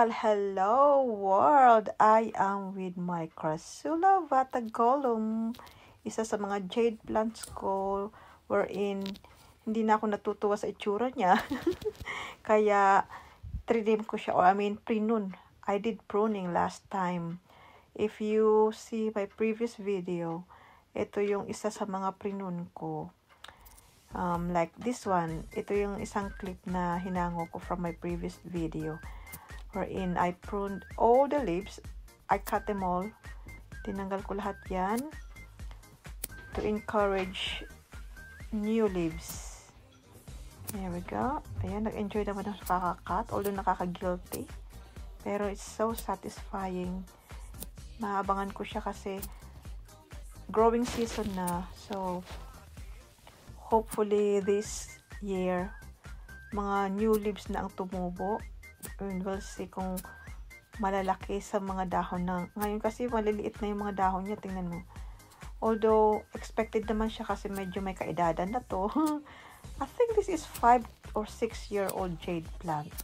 Hello world! I am with my Crassula vatagolum. Isa sa mga jade plants ko wherein hindi na ako natutuwa sa itsura niya. Kaya trinim ko siya, or prune. I did pruning last time. If you see my previous video, ito yung isa sa mga prinun ko. Like this one, ito yung isang clip na hinango ko from my previous video. Wherein I pruned all the leaves. I cut them all. Tinanggal ko lahat yan to encourage new leaves. There we go. Ayan, nag-enjoy naman ako sa kakakat. Although nakaka-guilty. Pero it's so satisfying. Maabangan ko siya kasi growing season na. So, hopefully this year, mga new leaves na ang tumubo. And we'll see kung malalaki sa mga dahon na. Ngayon kasi maliliit na yung mga dahon niya. Tingnan mo. Although, expected naman siya kasi medyo may kaedadan na to. I think this is 5 or 6 year old jade plant.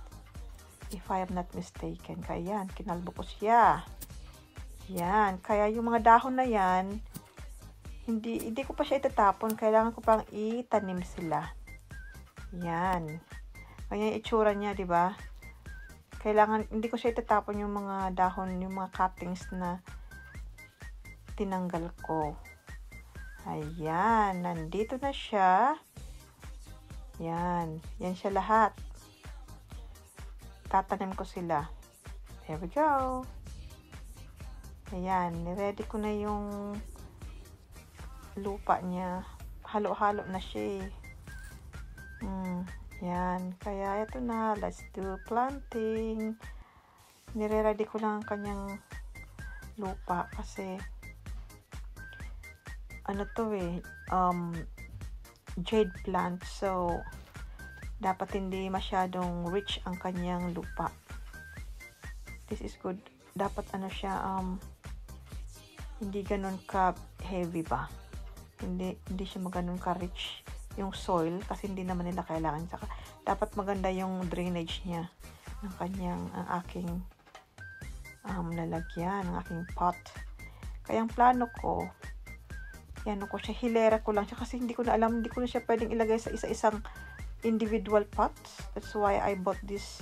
If I am not mistaken. Kaya yan, kinalbo ko siya. Yan. Kaya yung mga dahon na yan, hindi ko pa siya itatapon. Kailangan ko pang itanim sila. Yan. Kaya yung itsura niya, di ba? Kailangan, hindi ko siya itatapon yung mga dahon, yung mga cuttings na tinanggal ko. Ayan, nandito na siya. Yan, yan siya lahat. Tatanim ko sila. There we go. Ayan, ready ko na yung lupa niya. Halo-halo na siya. Yan, kaya ito na, let's do planting. Nire-ready ko lang ang kanyang lupa kasi ano to jade plant, so dapat hindi masyadong rich ang kanyang lupa. This is good. Dapat ano siya, hindi ganun ka heavy ba, hindi siya maganon ka rich yung soil kasi hindi naman nila kailangan. Saka dapat maganda yung drainage niya ng kanyang aking lalagyan, ng aking pot. Kaya ang plano ko, yan ko siya, hilera ko lang siya kasi hindi ko na alam, hindi ko na siya pwedeng ilagay sa isa-isang individual pots. That's why I bought this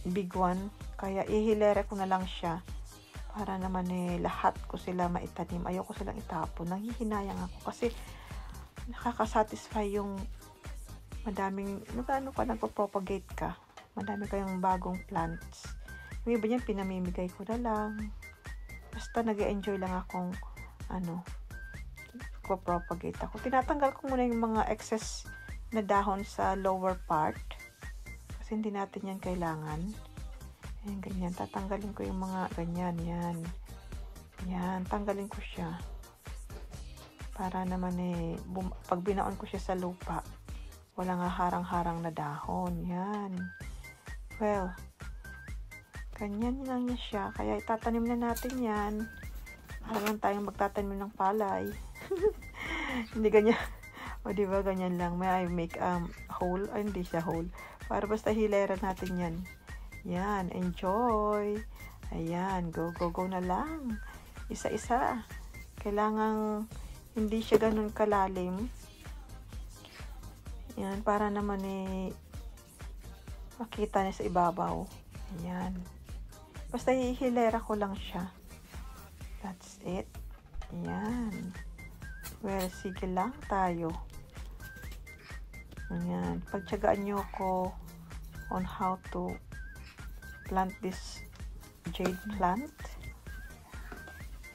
big one. Kaya ihilera ko na lang siya para naman lahat ko sila maitanim. Ayoko silang itapon. Nanghihinayang ako kasi nakaka-satisfy yung madaming, ano ka, nagpo-propagate ka. Madami kayong bagong plants. Yung iba niyan, pinamimigay ko na lang. Basta nag-enjoy lang akong, propagate ako. Tinatanggal ko muna yung mga excess na dahon sa lower part. Kasi hindi natin yan kailangan. Ayan, ganyan. Tatanggalin ko yung mga ganyan. Yan. Yan. Tanggalin ko siya. Para naman pag binaon ko siya sa lupa, wala nga harang-harang na dahon. Yan. Well, ganyan lang niya siya. Kaya itatanim na natin yan. Para lang tayong magtatanim ng palay. Hindi ganyan. O diba, ganyan lang. May I make hole? Ay, hindi siya hole. Para basta hilera natin yan. Yan, enjoy. Ayan, go na lang. Isa-isa. Kailangang hindi siya ganun kalalim. Yan, para naman makita niya sa ibabaw. Ayan. Basta hihilera ko lang siya. That's it. Ayan. Well, sige lang tayo. Ayan. Pagtyagaan nyo ko on how to plant this jade plant,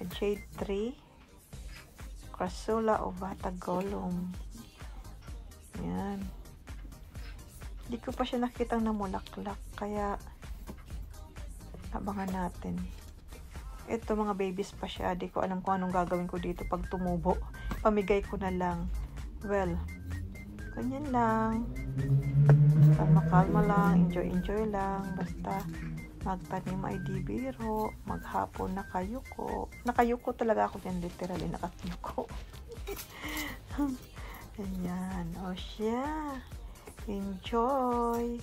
a jade tree, Crassula ovatagolum. Yan. Hindi ko pa siya nakitang namulaklak, kaya abangan natin. Ito, mga babies pa siya. Di ko alam kung anong gagawin ko dito pag tumubo. Pamigay ko na lang. Well, ganyan lang. Kalma-kalma lang. Enjoy lang. Basta magtanim ay di biro. Maghapon nakayuko. Nakayuko talaga ako dyan. Literally nakayuko. Ayan. O siya. Enjoy.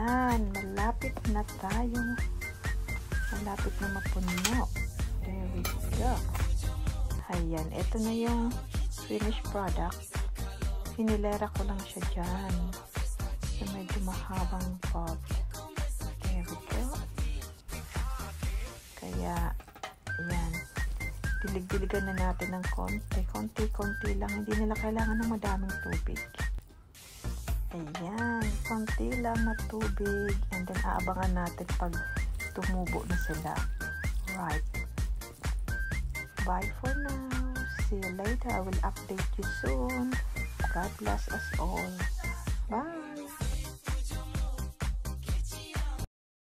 Ayan, malapit na mapuno. There we go. Ayan, ito na yung finished product. Hinilera ko lang siya dyan. So, medyo mahabang pot. There we go. Kaya, ayan. Dilig-diligan na natin ng konti. Konti lang. Hindi nila kailangan ng madaming tubig. Ayan. Konti lang na tubig. And then, aabangan natin pag tumubo na sila. Right. Bye for now. See you later. I will update you soon. God bless us all.